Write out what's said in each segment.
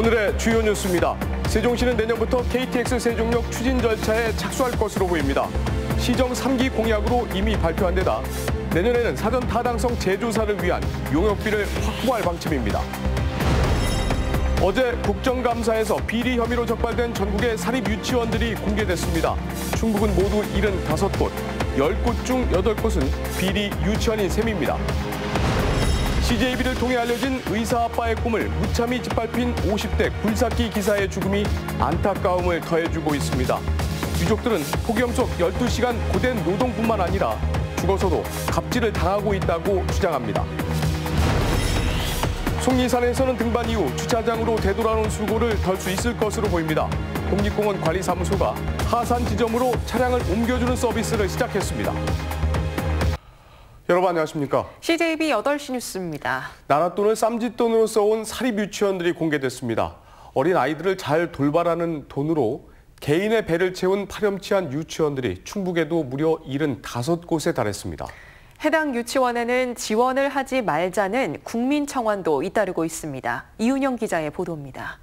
오늘의 주요 뉴스입니다. 세종시는 내년부터 KTX 세종역 추진 절차에 착수할 것으로 보입니다. 시정 3기 공약으로 이미 발표한 데다 내년에는 사전 타당성 재조사를 위한 용역비를 확보할 방침입니다. 어제 국정감사에서 비리 혐의로 적발된 전국의 사립 유치원들이 공개됐습니다. 충북은 모두 75곳, 10곳 중 8곳은 비리 유치원인 셈입니다. CJB를 통해 알려진 의사 아빠의 꿈을 무참히 짓밟힌 50대 굴삭기 기사의 죽음이 안타까움을 더해주고 있습니다. 유족들은 폭염 속 12시간 고된 노동뿐만 아니라 죽어서도 갑질을 당하고 있다고 주장합니다. 속리산에서는 등반 이후 주차장으로 되돌아온 수고를 덜 수 있을 것으로 보입니다. 국립공원 관리사무소가 하산 지점으로 차량을 옮겨주는 서비스를 시작했습니다. 여러분 안녕하십니까? CJB 8시 뉴스입니다. 나랏돈을 쌈짓돈으로 써온 사립 유치원들이 공개됐습니다. 어린 아이들을 잘 돌봐라는 돈으로 개인의 배를 채운 파렴치한 유치원들이 충북에도 무려 75곳에 달했습니다. 해당 유치원에는 지원을 하지 말자는 국민청원도 잇따르고 있습니다. 이윤영 기자의 보도입니다.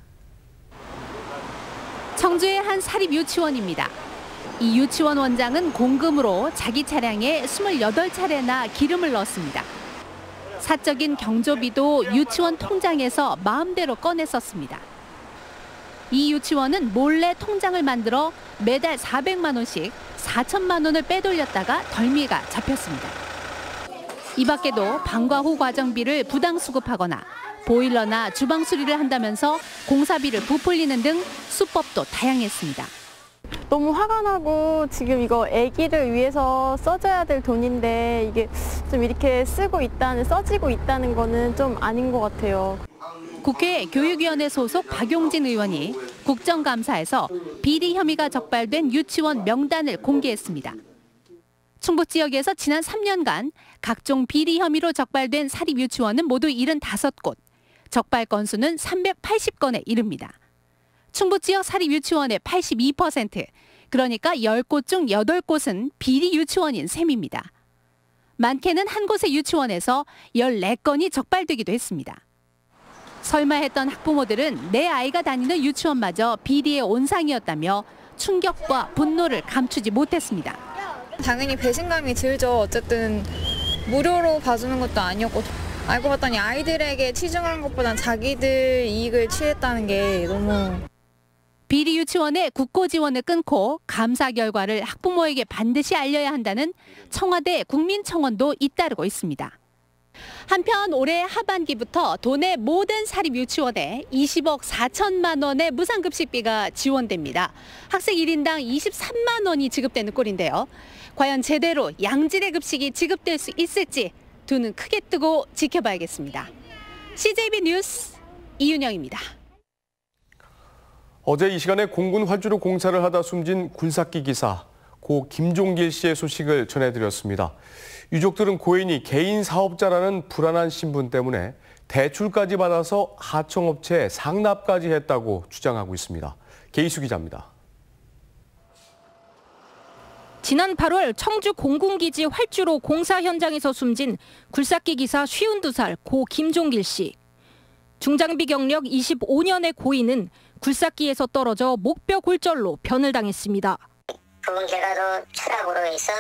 청주의 한 사립 유치원입니다. 이 유치원 원장은 공금으로 자기 차량에 28차례나 기름을 넣었습니다. 사적인 경조비도 유치원 통장에서 마음대로 꺼내 썼습니다. 이 유치원은 몰래 통장을 만들어 매달 400만 원씩 4천만 원을 빼돌렸다가 덜미가 잡혔습니다. 이 밖에도 방과 후 과정비를 부당 수급하거나 보일러나 주방 수리를 한다면서 공사비를 부풀리는 등 수법도 다양했습니다. 너무 화가 나고 지금 이거 아기를 위해서 써줘야 될 돈인데 이게 좀 이렇게 써지고 있다는 거는 좀 아닌 것 같아요. 국회 교육위원회 소속 박용진 의원이 국정감사에서 비리 혐의가 적발된 유치원 명단을 공개했습니다. 충북 지역에서 지난 3년간 각종 비리 혐의로 적발된 사립 유치원은 모두 75곳, 적발 건수는 380건에 이릅니다. 충북 지역 사립 유치원의 82%, 그러니까 10곳 중 8곳은 비리 유치원인 셈입니다. 많게는 한 곳의 유치원에서 14건이 적발되기도 했습니다. 설마 했던 학부모들은 내 아이가 다니는 유치원마저 비리의 온상이었다며 충격과 분노를 감추지 못했습니다. 당연히 배신감이 들죠. 어쨌든 무료로 봐주는 것도 아니었고 알고 봤더니 아이들에게 치중한 것보단 자기들 이익을 취했다는 게 너무... 비리 유치원의 국고 지원을 끊고 감사 결과를 학부모에게 반드시 알려야 한다는 청와대 국민청원도 잇따르고 있습니다. 한편 올해 하반기부터 도내 모든 사립 유치원에 20억 4천만 원의 무상급식비가 지원됩니다. 학생 1인당 23만 원이 지급되는 꼴인데요. 과연 제대로 양질의 급식이 지급될 수 있을지 두 눈 크게 뜨고 지켜봐야겠습니다. CJB 뉴스 이윤영입니다. 어제 이 시간에 공군 활주로 공사를 하다 숨진 굴삭기 기사 고 김종길 씨의 소식을 전해드렸습니다. 유족들은 고인이 개인 사업자라는 불안한 신분 때문에 대출까지 받아서 하청업체에 상납까지 했다고 주장하고 있습니다. 계희수 기자입니다. 지난 8월 청주 공군기지 활주로 공사 현장에서 숨진 굴삭기 기사 52살 고 김종길 씨. 중장비 경력 25년의 고인은 굴삭기에서 떨어져 목뼈 골절로 변을 당했습니다. 부분 결과로 추락으로 해서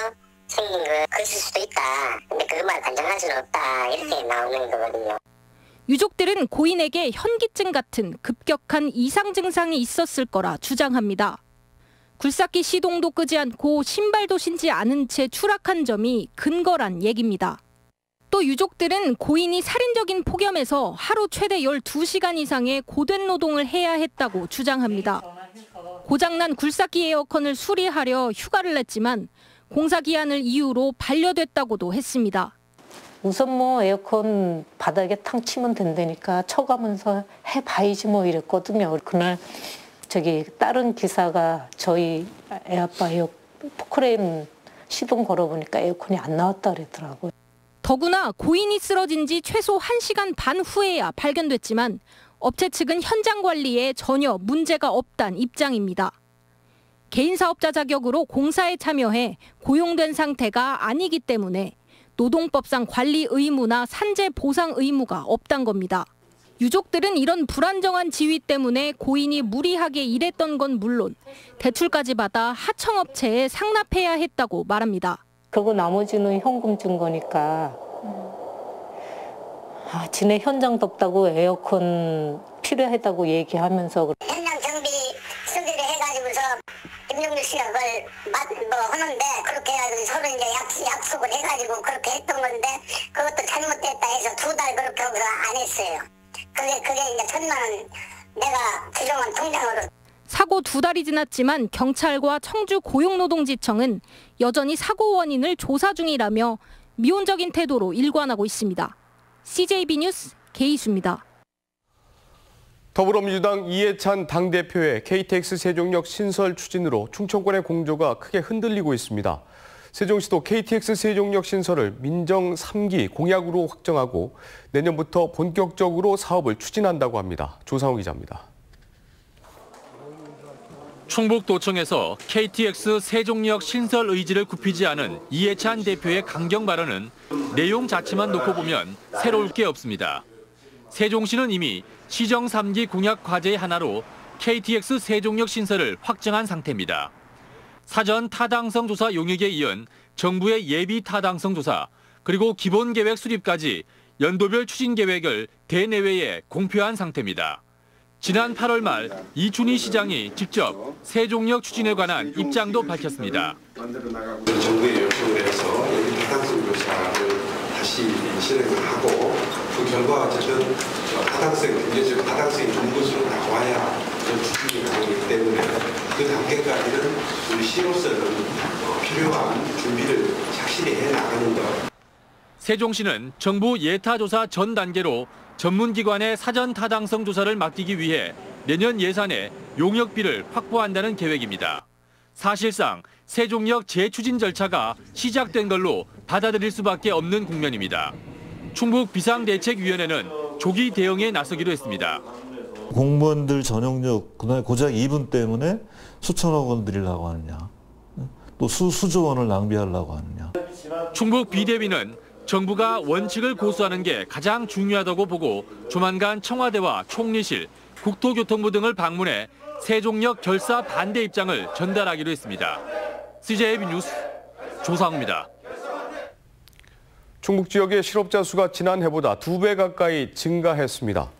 생긴 것일 수도 있다. 근데 그것만 단정할 수는 없다. 이렇게 나오는 거거든요. 유족들은 고인에게 현기증 같은 급격한 이상 증상이 있었을 거라 주장합니다. 굴삭기 시동도 끄지 않고 신발도 신지 않은 채 추락한 점이 근거란 얘기입니다. 또 유족들은 고인이 살인적인 폭염에서 하루 최대 12시간 이상의 고된 노동을 해야 했다고 주장합니다. 고장난 굴삭기 에어컨을 수리하려 휴가를 냈지만 공사 기한을 이유로 반려됐다고도 했습니다. 우선 에어컨 바닥에 탕 치면 된다니까 쳐가면서 해봐야지 이랬거든요. 그날 다른 기사가 저희 애아빠 포크레인 시동 걸어보니까 에어컨이 안 나왔다 그러더라고요. 더구나 고인이 쓰러진 지 최소 1시간 반 후에야 발견됐지만 업체 측은 현장 관리에 전혀 문제가 없다는 입장입니다. 개인 사업자 자격으로 공사에 참여해 고용된 상태가 아니기 때문에 노동법상 관리 의무나 산재 보상 의무가 없단 겁니다. 유족들은 이런 불안정한 지위 때문에 고인이 무리하게 일했던 건 물론 대출까지 받아 하청업체에 상납해야 했다고 말합니다. 그거 나머지는 현금 준 거니까 지네 현장 덥다고 에어컨 필요하다고 얘기하면서 현장 정비 수리를 해가지고서 김용률 씨가 그걸 하는데 그렇게 해가지고 서로 이제 약속을 해가지고 그렇게 했던 건데 그것도 잘못됐다 해서 2달 그렇게 하고서 안 했어요. 그게 이제 1,000만 원 내가 주정한 통장으로. 사고 2달이 지났지만 경찰과 청주 고용노동지청은 여전히 사고 원인을 조사 중이라며 미온적인 태도로 일관하고 있습니다. CJB 뉴스 계희수입니다. 더불어민주당 이해찬 당대표의 KTX 세종역 신설 추진으로 충청권의 공조가 크게 흔들리고 있습니다. 세종시도 KTX 세종역 신설을 민정 3기 공약으로 확정하고 내년부터 본격적으로 사업을 추진한다고 합니다. 조상우 기자입니다. 충북도청에서 KTX 세종역 신설 의지를 굽히지 않은 이해찬 대표의 강경 발언은 내용 자체만 놓고 보면 새로울 게 없습니다. 세종시는 이미 시정 3기 공약 과제의 하나로 KTX 세종역 신설을 확정한 상태입니다. 사전 타당성 조사 용역에 이은 정부의 예비 타당성 조사, 그리고 기본계획 수립까지 연도별 추진 계획을 대내외에 공표한 상태입니다. 지난 8월 말 이춘희 시장이 직접 세종역 추진에 관한 입장도 밝혔습니다. 정부의 요청을 해서 예비 타당성 조사를 다시 실행을 하고 그 결과 어쨌든 경제적 타당성이 있는 것으로 나와야 추진이 가능하기 때문에 그 단계까지는 우리 시로서는 필요한 준비를 착실히 해나가는 것. 세종시는 정부 예타조사 전 단계로 전문기관의 사전 타당성 조사를 맡기기 위해 내년 예산에 용역비를 확보한다는 계획입니다. 사실상 세종역 재추진 절차가 시작된 걸로 받아들일 수밖에 없는 국면입니다. 충북 비상대책위원회는 조기 대응에 나서기로 했습니다. 공무원들 전용역 고작 2분 때문에 수천억 원 들이려고 하느냐, 또 수조 원을 낭비하려고 하느냐. 충북 비대위는 정부가 원칙을 고수하는 게 가장 중요하다고 보고 조만간 청와대와 총리실, 국토교통부 등을 방문해 세종역 결사 반대 입장을 전달하기로 했습니다. CJB 뉴스 조상우입니다. 충북 지역의 실업자 수가 지난해보다 2배 가까이 증가했습니다.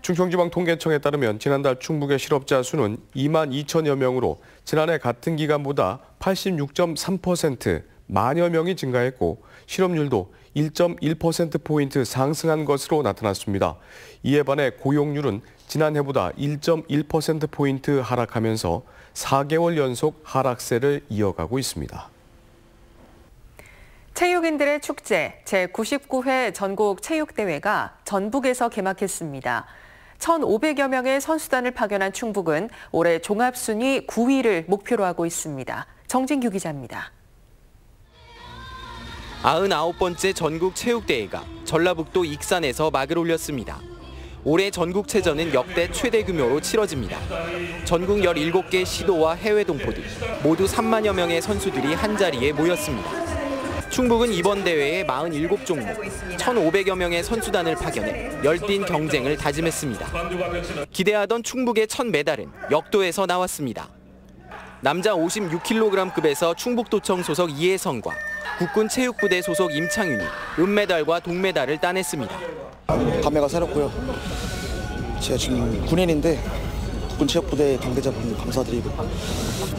충청지방통계청에 따르면 지난달 충북의 실업자 수는 2만 2천여 명으로 지난해 같은 기간보다 86.3% 만여 명이 증가했고 실업률도 1.1%포인트 상승한 것으로 나타났습니다. 이에 반해 고용률은 지난해보다 1.1%포인트 하락하면서 4개월 연속 하락세를 이어가고 있습니다. 체육인들의 축제 제99회 전국체육대회가 전북에서 개막했습니다. 1,500여 명의 선수단을 파견한 충북은 올해 종합순위 9위를 목표로 하고 있습니다. 정진규 기자입니다. 99번째 전국체육대회가 전라북도 익산에서 막을 올렸습니다. 올해 전국체전은 역대 최대 규모로 치러집니다. 전국 17개 시도와 해외 동포들 모두 3만여 명의 선수들이 한자리에 모였습니다. 충북은 이번 대회에 47종목, 1,500여 명의 선수단을 파견해 열띤 경쟁을 다짐했습니다. 기대하던 충북의 첫 메달은 역도에서 나왔습니다. 남자 56kg급에서 충북도청 소속 이혜성과 국군체육부대 소속 임창윤이 은메달과 동메달을 따냈습니다. 감회가 새롭고요. 제가 지금 군인인데 국군체육부대 관계자분 감사드리고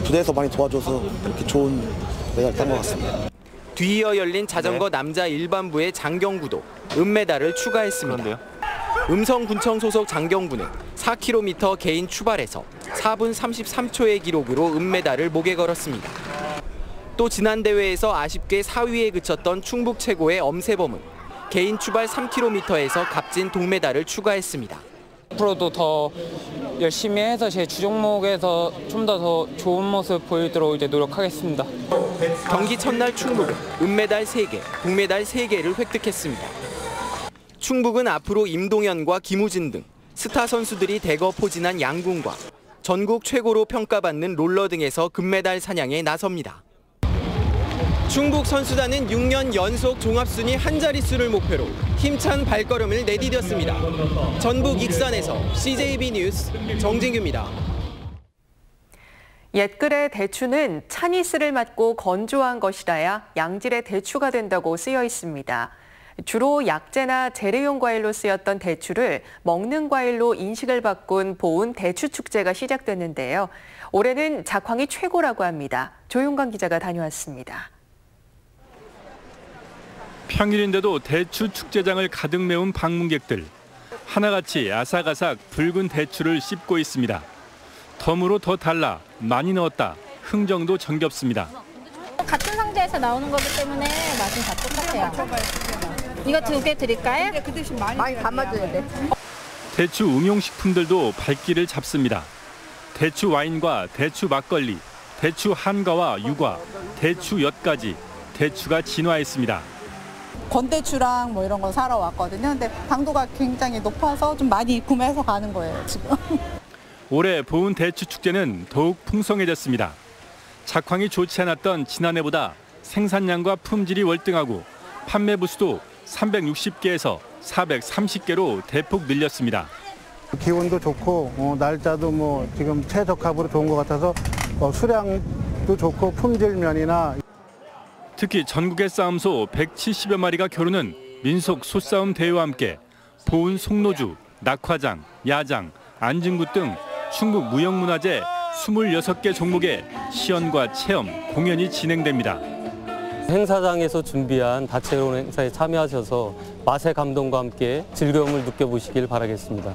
부대에서 많이 도와줘서 이렇게 좋은 메달 딴 것 같습니다. 뒤이어 열린 자전거 남자 일반부의 장경구도 은메달을 추가했습니다. 음성군청 소속 장경구는 4km 개인 추발에서 4분 33초의 기록으로 은메달을 목에 걸었습니다. 또 지난 대회에서 아쉽게 4위에 그쳤던 충북 최고의 엄세범은 개인 추발 3km에서 값진 동메달을 추가했습니다. 앞으로도 더 열심히 해서 제 주종목에서 좀 더 좋은 모습 보이도록 노력하겠습니다. 경기 첫날 충북은 은메달 3개, 동메달 3개를 획득했습니다. 충북은 앞으로 임동현과 김우진 등 스타 선수들이 대거 포진한 양궁과 전국 최고로 평가받는 롤러 등에서 금메달 사냥에 나섭니다. 충북 선수단은 6년 연속 종합순위 한 자릿수를 목표로 힘찬 발걸음을 내디뎠습니다. 전북 익산에서 CJB 뉴스 정진규입니다. 옛글의 대추는 차니스를 맞고 건조한 것이라야 양질의 대추가 된다고 쓰여 있습니다. 주로 약재나 재래용 과일로 쓰였던 대추를 먹는 과일로 인식을 바꾼 보은 대추축제가 시작됐는데요. 올해는 작황이 최고라고 합니다. 조용관 기자가 다녀왔습니다. 평일인데도 대추 축제장을 가득 메운 방문객들. 하나같이 아삭아삭 붉은 대추를 씹고 있습니다. 덤으로 더 달라, 많이 넣었다, 흥정도 정겹습니다. 같은 상자에서 나오는 거기 때문에 맛은 다 똑같아요. 이거 2개 드릴까요? 그 대신 많이 담아줘야 돼. 대추 응용식품들도 발길을 잡습니다. 대추 와인과 대추 막걸리, 대추 한과와 유과, 대추 엿까지 대추가 진화했습니다. 건대추랑 뭐 이런 거 사러 왔거든요. 근데 당도가 굉장히 높아서 좀 많이 구매해서 가는 거예요, 지금. 올해 보은 대추 축제는 더욱 풍성해졌습니다. 작황이 좋지 않았던 지난해보다 생산량과 품질이 월등하고 판매 부수도 360개에서 430개로 대폭 늘렸습니다. 기온도 좋고 날짜도 뭐 지금 최적합으로 좋은 것 같아서 수량도 좋고 품질 면이나 특히 전국의 싸움소 170여 마리가 겨루는 민속 소싸움 대회와 함께 보은 송로주, 낙화장, 야장, 안진구 등 충북 무형문화재 26개 종목의 시연과 체험, 공연이 진행됩니다. 행사장에서 준비한 다채로운 행사에 참여하셔서 맛의 감동과 함께 즐거움을 느껴보시길 바라겠습니다.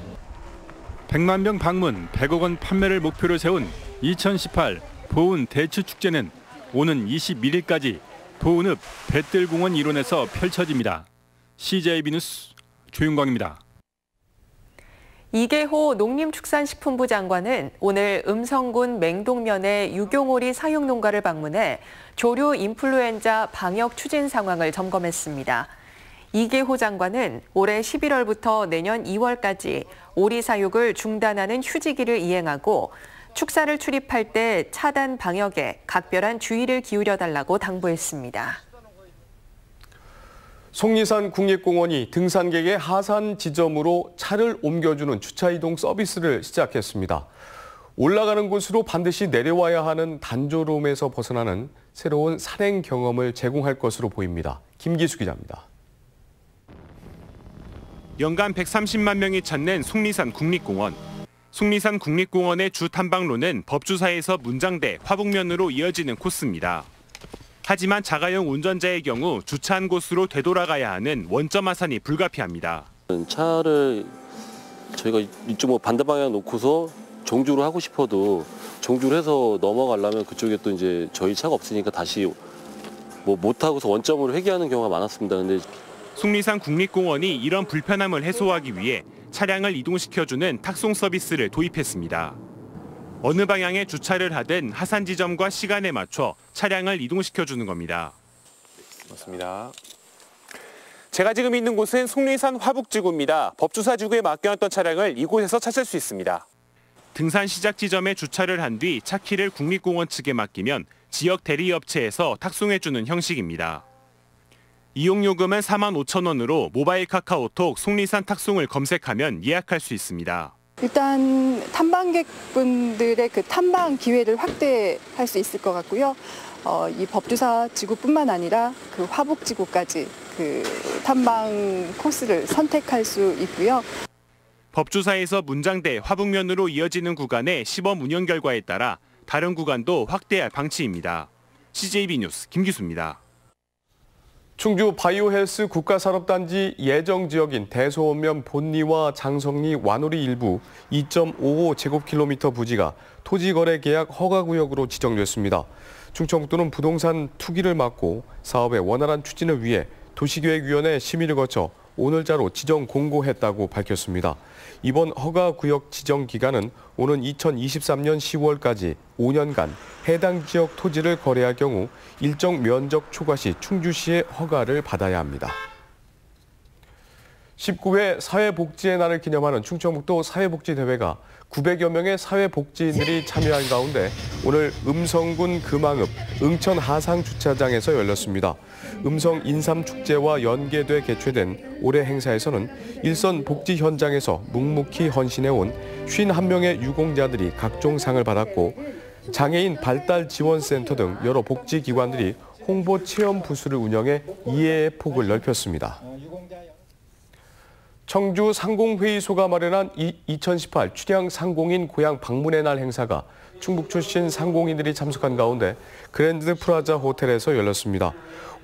100만 명 방문, 100억 원 판매를 목표로 세운 2018 보은 대추축제는 오는 21일까지 보은읍 뱃들공원 일원에서 펼쳐집니다. CJB 뉴스 조윤광입니다. 이계호 농림축산식품부 장관은 오늘 음성군 맹동면의 유경오리 사육농가를 방문해 조류 인플루엔자 방역 추진 상황을 점검했습니다. 이계호 장관은 올해 11월부터 내년 2월까지 오리 사육을 중단하는 휴지기를 이행하고 축사를 출입할 때 차단 방역에 각별한 주의를 기울여달라고 당부했습니다. 속리산 국립공원이 등산객의 하산 지점으로 차를 옮겨주는 주차 이동 서비스를 시작했습니다. 올라가는 곳으로 반드시 내려와야 하는 단조로움에서 벗어나는 새로운 산행 경험을 제공할 것으로 보입니다. 김기수 기자입니다. 연간 130만 명이 찾는 속리산 국립공원. 속리산 국립공원의 주 탐방로는 법주사에서 문장대, 화북면으로 이어지는 코스입니다. 하지만 자가용 운전자의 경우 주차한 곳으로 되돌아가야 하는 원점 하산이 불가피합니다. 차를 저희가 이쪽 반대 방향 놓고서 정주를 하고 싶어도 정주를 해서 넘어가려면 그쪽에 또 이제 저희 차가 없으니까 다시 못 하고서 원점으로 회귀하는 경우가 많았습니다. 근데 속리산 국립공원이 이런 불편함을 해소하기 위해 차량을 이동시켜주는 탁송 서비스를 도입했습니다. 어느 방향에 주차를 하든 하산 지점과 시간에 맞춰 차량을 이동시켜주는 겁니다. 맞습니다. 제가 지금 있는 곳은 속리산 화북지구입니다. 법주사 지구에 맡겨놨던 차량을 이곳에서 찾을 수 있습니다. 등산 시작 지점에 주차를 한 뒤 차 키를 국립공원 측에 맡기면 지역 대리업체에서 탁송해주는 형식입니다. 이용요금은 45,000원으로 모바일 카카오톡 속리산 탁송을 검색하면 예약할 수 있습니다. 일단 탐방객분들의 그 탐방 기회를 확대할 수 있을 것 같고요. 이 법주사 지구뿐만 아니라 그 화북지구까지 그 탐방 코스를 선택할 수 있고요. 법주사에서 문장대, 화북면으로 이어지는 구간의 시범 운영 결과에 따라 다른 구간도 확대할 방침입니다. CJB 뉴스 김기수입니다. 충주 바이오헬스 국가산업단지 예정지역인 대소원면 본리와 장성리 완오리 일부 2.55제곱킬로미터 부지가 토지거래계약 허가구역으로 지정됐습니다. 충청북도는 부동산 투기를 막고 사업의 원활한 추진을 위해 도시계획위원회 심의를 거쳐 오늘자로 지정 공고했다고 밝혔습니다. 이번 허가구역 지정 기간은 오는 2023년 10월까지 5년간 해당 지역 토지를 거래할 경우 일정 면적 초과 시 충주시의 허가를 받아야 합니다. 19회 사회복지의 날을 기념하는 충청북도 사회복지대회가 900여 명의 사회복지인들이 참여한 가운데 오늘 음성군 금왕읍 응천 하상 주차장에서 열렸습니다. 음성 인삼축제와 연계돼 개최된 올해 행사에서는 일선 복지 현장에서 묵묵히 헌신해온 51명의 유공자들이 각종 상을 받았고 장애인 발달지원센터 등 여러 복지기관들이 홍보 체험 부스를 운영해 이해의 폭을 넓혔습니다. 청주 상공회의소가 마련한 2018 춘향 상공인 고향 방문의 날 행사가 충북 출신 상공인들이 참석한 가운데 그랜드 프라자 호텔에서 열렸습니다.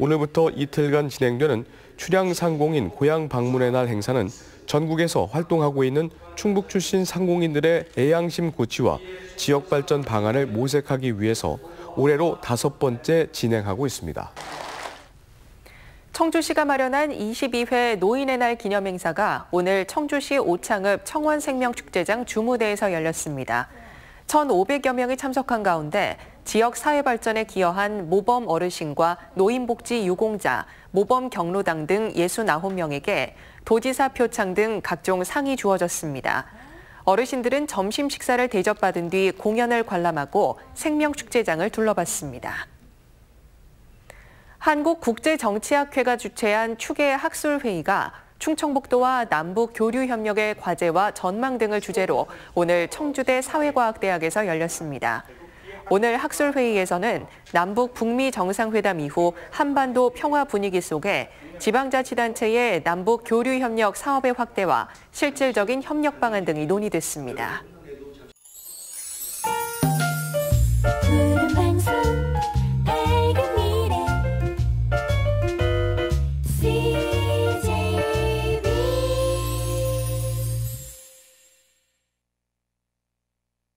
오늘부터 이틀간 진행되는 춘향 상공인 고향 방문의 날 행사는 전국에서 활동하고 있는 충북 출신 상공인들의 애양심 고취와 지역 발전 방안을 모색하기 위해서 올해로 5번째 진행하고 있습니다. 청주시가 마련한 22회 노인의 날 기념행사가 오늘 청주시 오창읍 청원생명축제장 주무대에서 열렸습니다. 1,500여 명이 참석한 가운데 지역 사회 발전에 기여한 모범 어르신과 노인복지 유공자, 모범 경로당 등 69명에게 도지사 표창 등 각종 상이 주어졌습니다. 어르신들은 점심 식사를 대접받은 뒤 공연을 관람하고 생명축제장을 둘러봤습니다. 한국국제정치학회가 주최한 추계 학술회의가 충청북도와 남북교류협력의 과제와 전망 등을 주제로 오늘 청주대 사회과학대학에서 열렸습니다. 오늘 학술회의에서는 남북 북미 정상회담 이후 한반도 평화 분위기 속에 지방자치단체의 남북 교류협력 사업의 확대와 실질적인 협력 방안 등이 논의됐습니다.